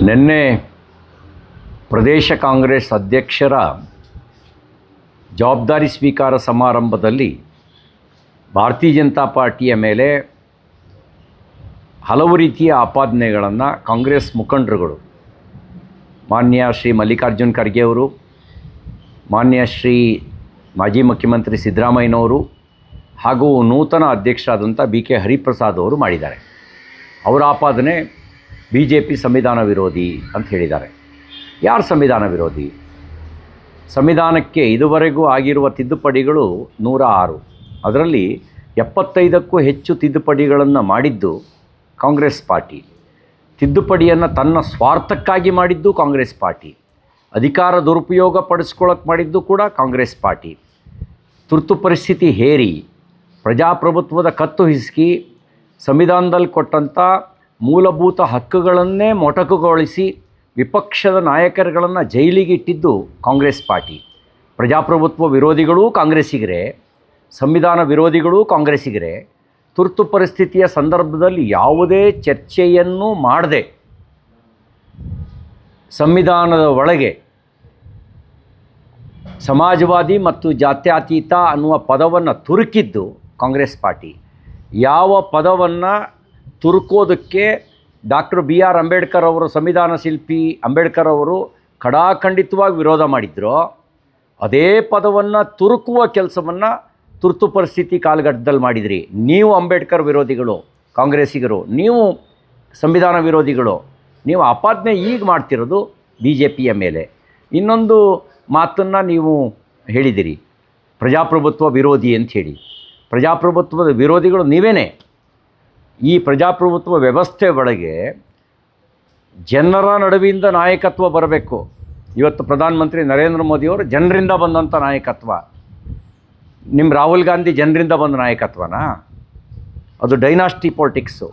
ನಿನ್ನೆ ಪ್ರದೇಶ ಕಾಂಗ್ರೆಸ್ ಅಧ್ಯಕ್ಷರ ಜವಾಬ್ದಾರಿ ಸ್ವೀಕಾರ ಸಮಾರಂಭದಲ್ಲಿ ಭಾರತೀಯ ಜನತಾ ಪಾರ್ಟಿಯ ಮೇಲೆ ಹಲವು ರೀತಿಯ ಆಪಾದನೆಗಳನ್ನು ಕಾಂಗ್ರೆಸ್ ಮುಖಂಡರುಗಳು, ಮಾನ್ಯ ಶ್ರೀ ಮಲ್ಲಿಕಾರ್ಜುನ್ ಖರ್ಗೆ ಅವರು, ಮಾನ್ಯ ಶ್ರೀ ಮಾಜಿ ಮುಖ್ಯಮಂತ್ರಿ ಸಿದ್ದರಾಮಯ್ಯನವರು ಹಾಗೂ ನೂತನ ಅಧ್ಯಕ್ಷರಾದಂಥ BK ಹರಿಪ್ರಸಾದ್ ಅವರು ಮಾಡಿದ್ದಾರೆ. ಅವರ ಆಪಾದನೆ BJP ಸಂವಿಧಾನ ವಿರೋಧಿ ಅಂತ ಹೇಳಿದ್ದಾರೆ. ಯಾರು ಸಂವಿಧಾನ ವಿರೋಧಿ? ಸಂವಿಧಾನಕ್ಕೆ ಇದುವರೆಗೂ ಆಗಿರುವ ತಿದ್ದುಪಡಿಗಳು 106. ಅದರಲ್ಲಿ 75ಕ್ಕೂ ಹೆಚ್ಚು ತಿದ್ದುಪಡಿಗಳನ್ನು ಮಾಡಿದ್ದು ಕಾಂಗ್ರೆಸ್ ಪಾರ್ಟಿ. ತಿದ್ದುಪಡಿಯನ್ನು ತನ್ನ ಸ್ವಾರ್ಥಕ್ಕಾಗಿ ಮಾಡಿದ್ದು ಕಾಂಗ್ರೆಸ್ ಪಾರ್ಟಿ. ಅಧಿಕಾರ ದುರುಪಯೋಗ ಪಡಿಸ್ಕೊಳ್ಳೋಕೆ ಮಾಡಿದ್ದು ಕೂಡ ಕಾಂಗ್ರೆಸ್ ಪಾರ್ಟಿ. ತುರ್ತು ಪರಿಸ್ಥಿತಿ ಹೇರಿ ಪ್ರಜಾಪ್ರಭುತ್ವದ ಕತ್ತು ಹಿಸುಕಿ ಸಂವಿಧಾನದಲ್ಲಿ ಕೊಟ್ಟಂಥ ಮೂಲಭೂತ ಹಕ್ಕುಗಳನ್ನೇ ಮೊಟಕುಗೊಳಿಸಿ ವಿಪಕ್ಷದ ನಾಯಕರುಗಳನ್ನು ಜೈಲಿಗೆ ಇಟ್ಟಿದ್ದು ಕಾಂಗ್ರೆಸ್ ಪಾರ್ಟಿ. ಪ್ರಜಾಪ್ರಭುತ್ವ ವಿರೋಧಿಗಳೂ ಕಾಂಗ್ರೆಸ್ಸಿಗರೇ, ಸಂವಿಧಾನ ವಿರೋಧಿಗಳೂ ಕಾಂಗ್ರೆಸ್ಸಿಗರೇ. ತುರ್ತು ಪರಿಸ್ಥಿತಿಯ ಸಂದರ್ಭದಲ್ಲಿ ಯಾವುದೇ ಚರ್ಚೆಯನ್ನು ಮಾಡದೆ ಸಂವಿಧಾನದ ಒಳಗೆ ಸಮಾಜವಾದಿ ಮತ್ತು ಜಾತ್ಯತೀತ ಅನ್ನುವ ಪದವನ್ನು ತುರುಕಿದ್ದು ಕಾಂಗ್ರೆಸ್ ಪಾರ್ಟಿ. ಯಾವ ಪದವನ್ನು ತುರುಕೋದಕ್ಕೆ ಡಾಕ್ಟರ್ BR ಅಂಬೇಡ್ಕರ್ ಅವರು, ಸಂವಿಧಾನ ಶಿಲ್ಪಿ ಅಂಬೇಡ್ಕರ್ ಅವರು ಖಡಾಖಂಡಿತವಾಗಿ ವಿರೋಧ ಮಾಡಿದ್ರು, ಅದೇ ಪದವನ್ನು ತುರುಕುವ ಕೆಲಸವನ್ನು ತುರ್ತು ಪರಿಸ್ಥಿತಿ ಕಾಲಘಟ್ಟದಲ್ಲಿ ಮಾಡಿದ್ರಿ. ನೀವು ಅಂಬೇಡ್ಕರ್ ವಿರೋಧಿಗಳು, ಕಾಂಗ್ರೆಸ್ಸಿಗರು, ನೀವು ಸಂವಿಧಾನ ವಿರೋಧಿಗಳು. ನೀವು ಆಪಾದನೆ ಈಗ ಮಾಡ್ತಿರೋದು BJPಯ ಮೇಲೆ. ಇನ್ನೊಂದು ಮಾತನ್ನು ನೀವು ಹೇಳಿದಿರಿ, ಪ್ರಜಾಪ್ರಭುತ್ವ ವಿರೋಧಿ ಅಂತ ಹೇಳಿ. ಪ್ರಜಾಪ್ರಭುತ್ವದ ವಿರೋಧಿಗಳು ನೀವೇನೇ. ಈ ಪ್ರಜಾಪ್ರಭುತ್ವ ವ್ಯವಸ್ಥೆ ಒಳಗೆ ಜನರ ನಡುವಿಂದ ನಾಯಕತ್ವ ಬರಬೇಕು. ಇವತ್ತು ಪ್ರಧಾನಮಂತ್ರಿ ನರೇಂದ್ರ ಮೋದಿಯವರು ಜನರಿಂದ ಬಂದಂಥ ನಾಯಕತ್ವ. ನಿಮ್ಮ ರಾಹುಲ್ ಗಾಂಧಿ ಜನರಿಂದ ಬಂದ ನಾಯಕತ್ವನಾ? ಅದು ಡೈನಾಸ್ಟಿ ಪಾಲಿಟಿಕ್ಸು,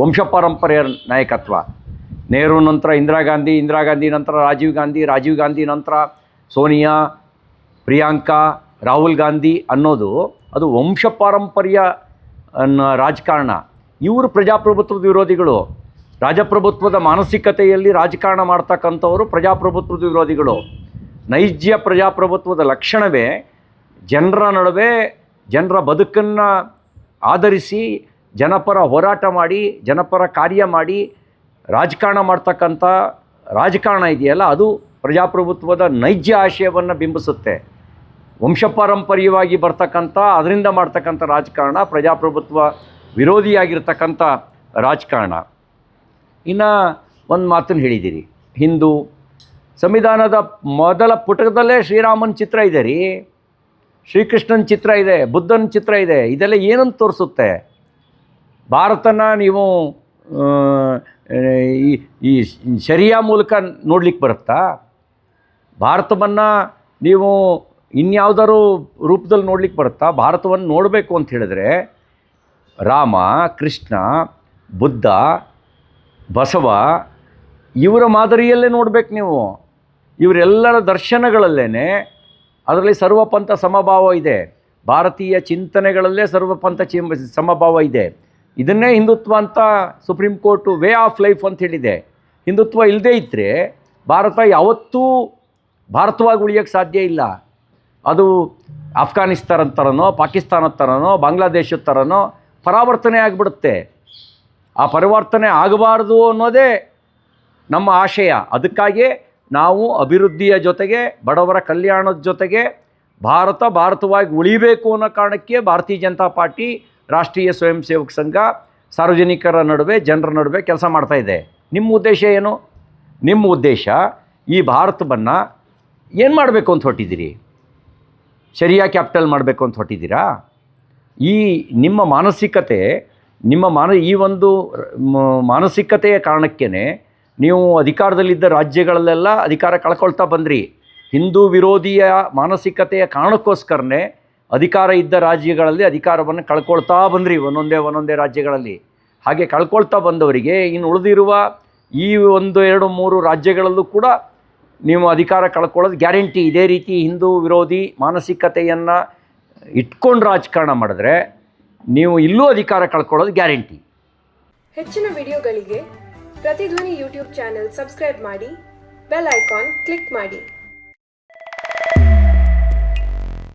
ವಂಶಪಾರಂಪರ್ಯ ನಾಯಕತ್ವ. ನೆಹರು ನಂತರ ಇಂದಿರಾ ಗಾಂಧಿ ನಂತರ ರಾಜೀವ್ ಗಾಂಧಿ ನಂತರ ಸೋನಿಯಾ, ಪ್ರಿಯಾಂಕಾ, ರಾಹುಲ್ ಗಾಂಧಿ ಅನ್ನೋದು ಅದು ವಂಶಪಾರಂಪರ್ಯ ರಾಜಕಾರಣ. ಇವರು ಪ್ರಜಾಪ್ರಭುತ್ವದ ವಿರೋಧಿಗಳು. ರಾಜಪ್ರಭುತ್ವದ ಮಾನಸಿಕತೆಯಲ್ಲಿ ರಾಜಕಾರಣ ಮಾಡ್ತಕ್ಕಂಥವರು ಪ್ರಜಾಪ್ರಭುತ್ವದ ವಿರೋಧಿಗಳು. ನೈಜ ಪ್ರಜಾಪ್ರಭುತ್ವದ ಲಕ್ಷಣವೇ ಜನರ ನಡುವೆ ಜನರ ಬದುಕನ್ನು ಆಧರಿಸಿ ಜನಪರ ಹೋರಾಟ ಮಾಡಿ, ಜನಪರ ಕಾರ್ಯ ಮಾಡಿ ರಾಜಕಾರಣ ಮಾಡ್ತಕ್ಕಂಥ ರಾಜಕಾರಣ ಇದೆಯಲ್ಲ, ಅದು ಪ್ರಜಾಪ್ರಭುತ್ವದ ನೈಜ ಆಶಯವನ್ನು ಬಿಂಬಿಸುತ್ತೆ. ವಂಶಪಾರಂಪರ್ಯವಾಗಿ ಬರ್ತಕ್ಕಂಥ ಅದರಿಂದ ಮಾಡ್ತಕ್ಕಂಥ ರಾಜಕಾರಣ ಪ್ರಜಾಪ್ರಭುತ್ವ ವಿರೋಧಿಯಾಗಿರ್ತಕ್ಕಂಥ ರಾಜಕಾರಣ. ಇನ್ನು ಒಂದು ಮಾತನ್ನು ಹೇಳಿದ್ದೀರಿ, ಹಿಂದೂ ಸಂವಿಧಾನದ ಮೊದಲ ಪುಟದಲ್ಲೇ ಶ್ರೀರಾಮನ ಚಿತ್ರ ಇದೆ ರೀ, ಶ್ರೀಕೃಷ್ಣನ ಚಿತ್ರ ಇದೆ, ಬುದ್ಧನ ಚಿತ್ರ ಇದೆ. ಇದೆಲ್ಲ ಏನಂತ ತೋರಿಸುತ್ತೆ? ಭಾರತನ ನೀವು ಈ ಶರಿಯಾ ಮೂಲಕ ನೋಡ್ಲಿಕ್ಕೆ ಬರುತ್ತಾ? ಭಾರತವನ್ನು ನೀವು ಇನ್ಯಾವುದಾದ್ರು ರೂಪದಲ್ಲಿ ನೋಡ್ಲಿಕ್ಕೆ ಬರುತ್ತಾ? ಭಾರತವನ್ನು ನೋಡಬೇಕು ಅಂತ ಹೇಳಿದ್ರೆ ರಾಮ, ಕೃಷ್ಣ, ಬುದ್ಧ, ಬಸವ ಇವರ ಮಾದರಿಯಲ್ಲೇ ನೋಡಬೇಕು ನೀವು. ಇವರೆಲ್ಲರ ದರ್ಶನಗಳಲ್ಲೇ ಅದರಲ್ಲಿ ಸರ್ವಪಂಥ ಸಮಭಾವ ಇದೆ. ಭಾರತೀಯ ಚಿಂತನೆಗಳಲ್ಲೇ ಸರ್ವಪಂಥ ಸಮಭಾವ ಇದೆ. ಇದನ್ನೇ ಹಿಂದುತ್ವ ಅಂತ supreme court way of life ಅಂತ ಹೇಳಿದೆ. ಹಿಂದುತ್ವ ಇಲ್ಲದೇ ಇದ್ದರೆ ಭಾರತ ಯಾವತ್ತೂ ಭಾರತವಾಗಿ ಉಳಿಯೋಕ್ಕೆ ಸಾಧ್ಯ ಇಲ್ಲ. ಅದು ಅಫ್ಘಾನಿಸ್ತಾನದ ಥರನೋ, ಪಾಕಿಸ್ತಾನದ ಥರನೋ, ಬಾಂಗ್ಲಾದೇಶದ ಥರನೋ ಪರಾವರ್ತನೆ ಆಗಿಬಿಡುತ್ತೆ. ಆ ಪರಿವರ್ತನೆ ಆಗಬಾರ್ದು ಅನ್ನೋದೇ ನಮ್ಮ ಆಶಯ. ಅದಕ್ಕಾಗಿ ನಾವು ಅಭಿವೃದ್ಧಿಯ ಜೊತೆಗೆ ಬಡವರ ಕಲ್ಯಾಣದ ಜೊತೆಗೆ ಭಾರತವಾಗಿ ಉಳಿಬೇಕು ಅನ್ನೋ ಕಾರಣಕ್ಕೆ ಭಾರತೀಯ ಜನತಾ ಪಾರ್ಟಿ, ರಾಷ್ಟ್ರೀಯ ಸ್ವಯಂ ಸೇವಕ ಸಂಘ ಸಾರ್ವಜನಿಕರ ನಡುವೆ, ಜನರ ನಡುವೆ ಕೆಲಸ ಮಾಡ್ತಾಯಿದೆ. ನಿಮ್ಮ ಉದ್ದೇಶ ಏನು? ನಿಮ್ಮ ಉದ್ದೇಶ ಈ ಭಾರತವನ್ನು ಏನು ಮಾಡಬೇಕು ಅಂತ ಹೊರಟಿದ್ದೀರಿ? ಶರಿಯಾ ಕ್ಯಾಪಿಟಲ್ ಮಾಡಬೇಕು ಅಂತ ಹೊರಟಿದ್ದೀರಾ? ಈ ನಿಮ್ಮ ಮಾನಸಿಕತೆ, ಈ ಒಂದು ಮಾನಸಿಕತೆಯ ಕಾರಣಕ್ಕೇ ನೀವು ಅಧಿಕಾರದಲ್ಲಿದ್ದ ರಾಜ್ಯಗಳಲ್ಲೆಲ್ಲ ಅಧಿಕಾರ ಕಳ್ಕೊಳ್ತಾ ಬಂದ್ರಿ. ಹಿಂದೂ ವಿರೋಧಿಯ ಮಾನಸಿಕತೆಯ ಕಾರಣಕ್ಕೋಸ್ಕರನೇ ಅಧಿಕಾರ ಇದ್ದ ರಾಜ್ಯಗಳಲ್ಲಿ ಅಧಿಕಾರವನ್ನು ಕಳ್ಕೊಳ್ತಾ ಬಂದ್ರಿ, ಒಂದೊಂದೇ ರಾಜ್ಯಗಳಲ್ಲಿ. ಹಾಗೆ ಕಳ್ಕೊಳ್ತಾ ಬಂದವರಿಗೆ ಇನ್ನು ಉಳಿದಿರುವ ಈ 1, 2, 3 ರಾಜ್ಯಗಳಲ್ಲೂ ಕೂಡ ನೀವು ಅಧಿಕಾರ ಕಳ್ಕೊಳ್ಳೋದು ಗ್ಯಾರಂಟಿ. ಇದೇ ರೀತಿ ಹಿಂದೂ ವಿರೋಧಿ ಮಾನಸಿಕತೆಯನ್ನು ಇಟ್ಕೊಂಡು ರಾಜಕಾರಣ ಮಾಡಿದ್ರೆ ನೀವು ಇಲ್ಲೂ ಅಧಿಕಾರ ಕಳ್ಕೊಳ್ಳೋದು ಗ್ಯಾರಂಟಿ. ಹೆಚ್ಚಿನ ವಿಡಿಯೋಗಳಿಗೆ ಪ್ರತಿಧ್ವನಿ ಯೂಟ್ಯೂಬ್ ಚಾನೆಲ್ ಸಬ್ಸ್ಕ್ರೈಬ್ ಮಾಡಿ, ಬೆಲ್ ಐಕಾನ್ ಕ್ಲಿಕ್ ಮಾಡಿ.